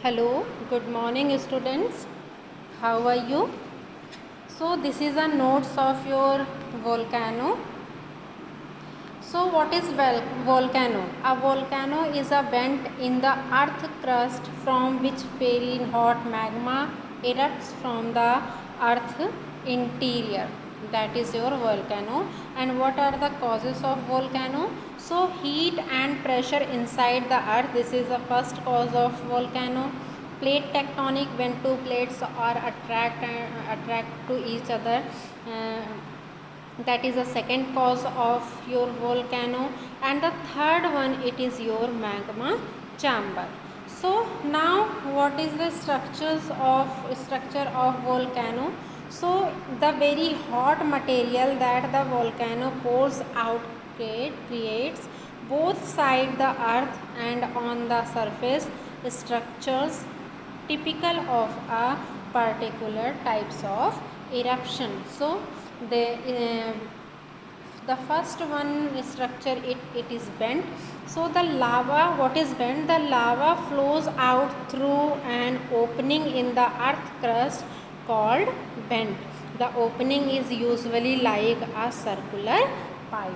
Hello, good morning students. How are you? So this is a notes of your volcano. So what is volcano? A volcano is a vent in the earth crust from which very hot magma erupts from the earth interior. That is your volcano. And what are the causes of volcano? So heat and pressure inside the earth. This is the first cause of volcano. Plate tectonic, when two plates are attract to each other. That is the second cause of your volcano, and the third one, it is your magma chamber. So now what is the structure of volcano? So the very hot material that the volcano pours out creates both side the earth and on the surface structures typical of a particular types of eruption. So the first one structure, it is bent. So the lava, what is bent? The lava flows out through an opening in the earth crust called vent. The opening is usually like a circular pipe.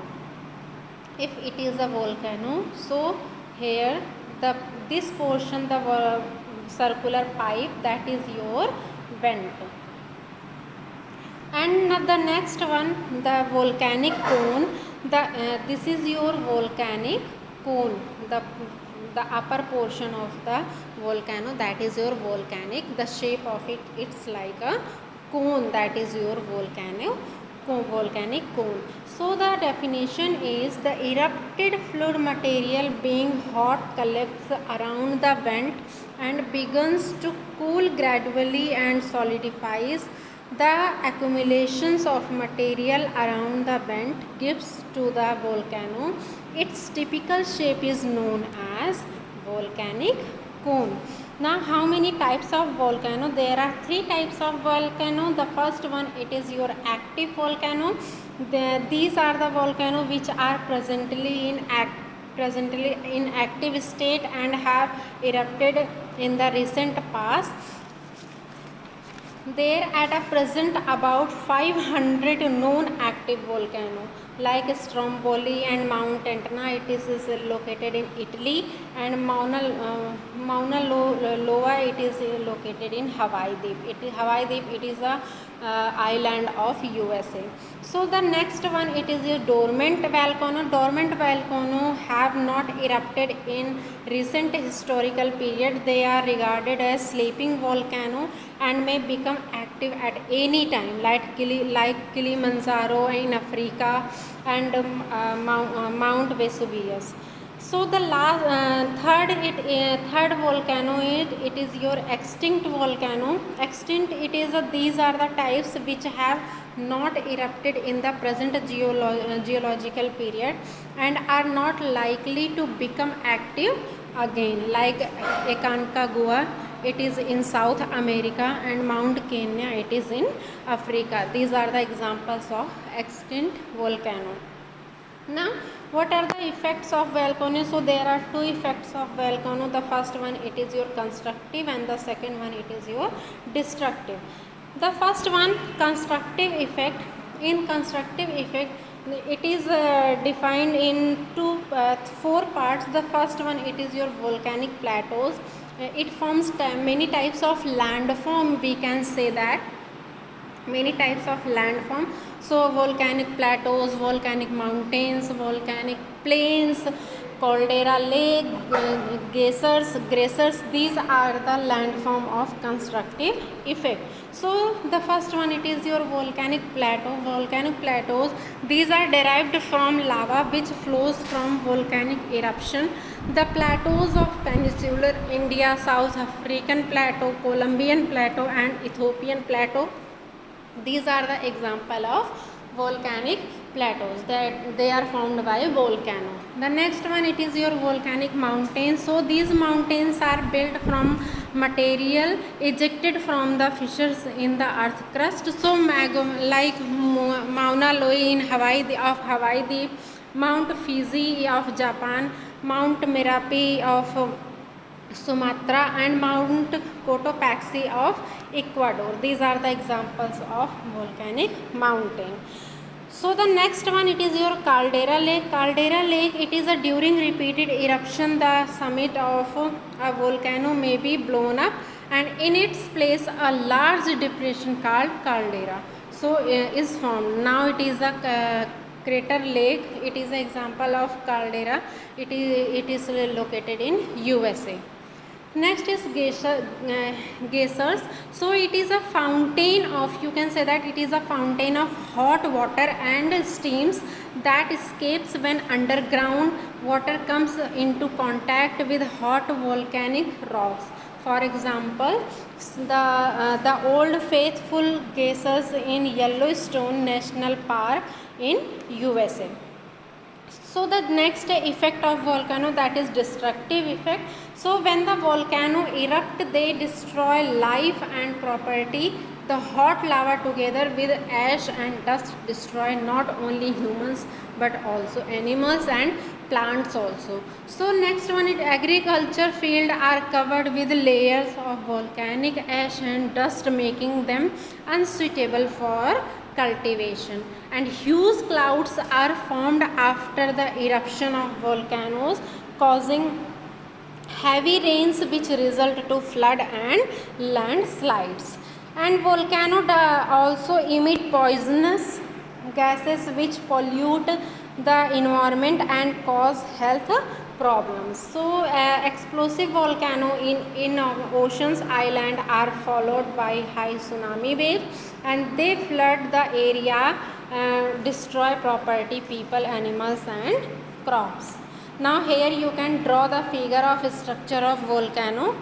If it is a volcano, so here this portion, the circular pipe, that is your vent. And the next one, the volcanic cone. This is your volcanic cone, the upper portion of the volcano, that is your volcanic. The shape of it, it's like a cone, that is your volcanic cone. So the definition is the erupted fluid material being hot collects around the vent and begins to cool gradually and solidifies. The accumulations of material around the vent gives to the volcano its typical shape is known as volcanic cone. Now how many types of volcano? There are three types of volcano. The first one, it is your active volcano. These are the volcano which are presently in active state and have erupted in the recent past. There at a present about 500 known active volcano like Stromboli and Mount Etna. It is located in Italy, and Mauna Loa, it is located in Hawaii Deep. It is a island of USA. So the next one, it is your dormant volcano. Dormant volcano have not erupted in recent historical period. They are regarded as sleeping volcano and may become active at any time, like Kilimanjaro in Africa and Mount Vesuvius. So the third volcano it is your extinct volcano. Extinct, it is these are the types which have not erupted in the present geological period and are not likely to become active again, like Aconcagua, it is in South America, and Mount Kenya, it is in Africa. These are the examples of extinct volcano. Now what are the effects of volcano? So there are two effects of volcano. The first one, it is your constructive, and the second one, it is your destructive. The first one, constructive effect. In constructive effect, it is defined in four parts. The first one, it is your volcanic plateaus. It forms many types of landform, we can say that many types of landform. So volcanic plateaus, volcanic mountains, volcanic plains, caldera lake, geysers, these are the landform of constructive effect. So the first one, it is your volcanic plateau. Volcanic plateaus, these are derived from lava which flows from volcanic eruption. The plateaus of Peninsular India, South African plateau, Colombian plateau and Ethiopian plateau, these are the example of volcanic plateaus that they are formed by volcano. The next one, it is your volcanic mountains. So these mountains are built from material ejected from the fissures in the earth crust. So like Mauna Loa in Hawaii Deep, Mount Fuji of Japan, Mount Merapi of Sumatra and Mount Cotopaxi of Ecuador. These are the examples of volcanic mountain. So the next one, it is your Caldera Lake. Caldera Lake, it is a during repeated eruption the summit of a volcano may be blown up, and in its place a large depression called caldera so is formed. Now it is a crater lake. It is an example of caldera. It is located in USA. Next is geysers. So it is a fountain of, you can say that it is a fountain of hot water and steams that escapes when underground water comes into contact with hot volcanic rocks. For example, the Old Faithful geysers in Yellowstone National Park in USA. So the next effect of volcano, that is destructive effect. So when the volcano erupt, they destroy life and property. The hot lava together with ash and dust destroy not only humans but also animals and plants also. So next one is agriculture field are covered with layers of volcanic ash and dust, making them unsuitable for cultivation, and huge clouds are formed after the eruption of volcanoes, causing heavy rains which result to flood and landslides. And volcano also emit poisonous gases which pollute the environment and cause health problems. So explosive volcano in oceans island are followed by high tsunami waves, and they flood the area, destroy property, people, animals and crops. Now here you can draw the figure of structure of volcano.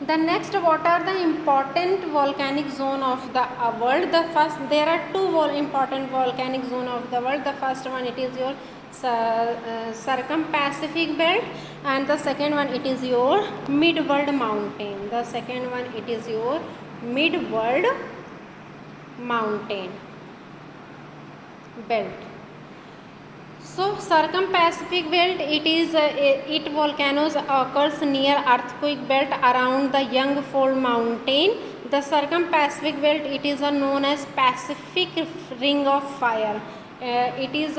The next, what are the important volcanic zone of the world? The first, there are two important volcanic zone of the world. The first one, it is your circum-Pacific belt, and the second one, it is your mid-world mountain. The second one, it is your mid-world mountain belt. So circum-Pacific belt, it volcanoes occurs near earthquake belt around the Young Fold mountain. The circum-Pacific belt, it is known as Pacific Ring of Fire. It is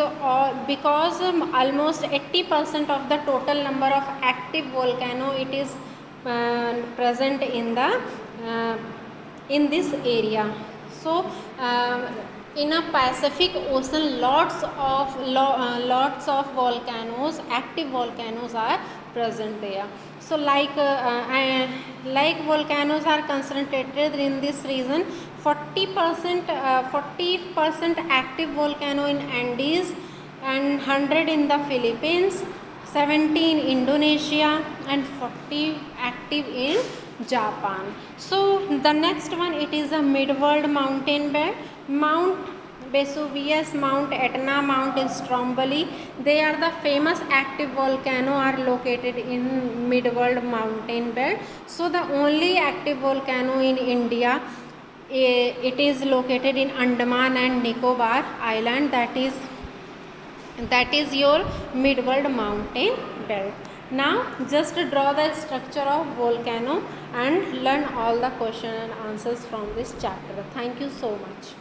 because almost 80% of the total number of active volcano, it is present in the in this area. So in a Pacific Ocean, lots of volcanoes, active volcanoes are present there. So like volcanoes are concentrated in this region. 40% active volcano in Andes, and 100 in the Philippines, 70 in Indonesia, and 40 active in Japan. So the next one, it is a mid-world mountain belt. Mount Vesuvius, Mount Etna, Mount Stromboli, they are the famous active volcano are located in mid-world mountain belt. So the only active volcano in India, it is located in Andaman and Nicobar Island, that is your mid-world mountain belt. Now just draw the structure of volcano and learn all the question and answers from this chapter. Thank you so much.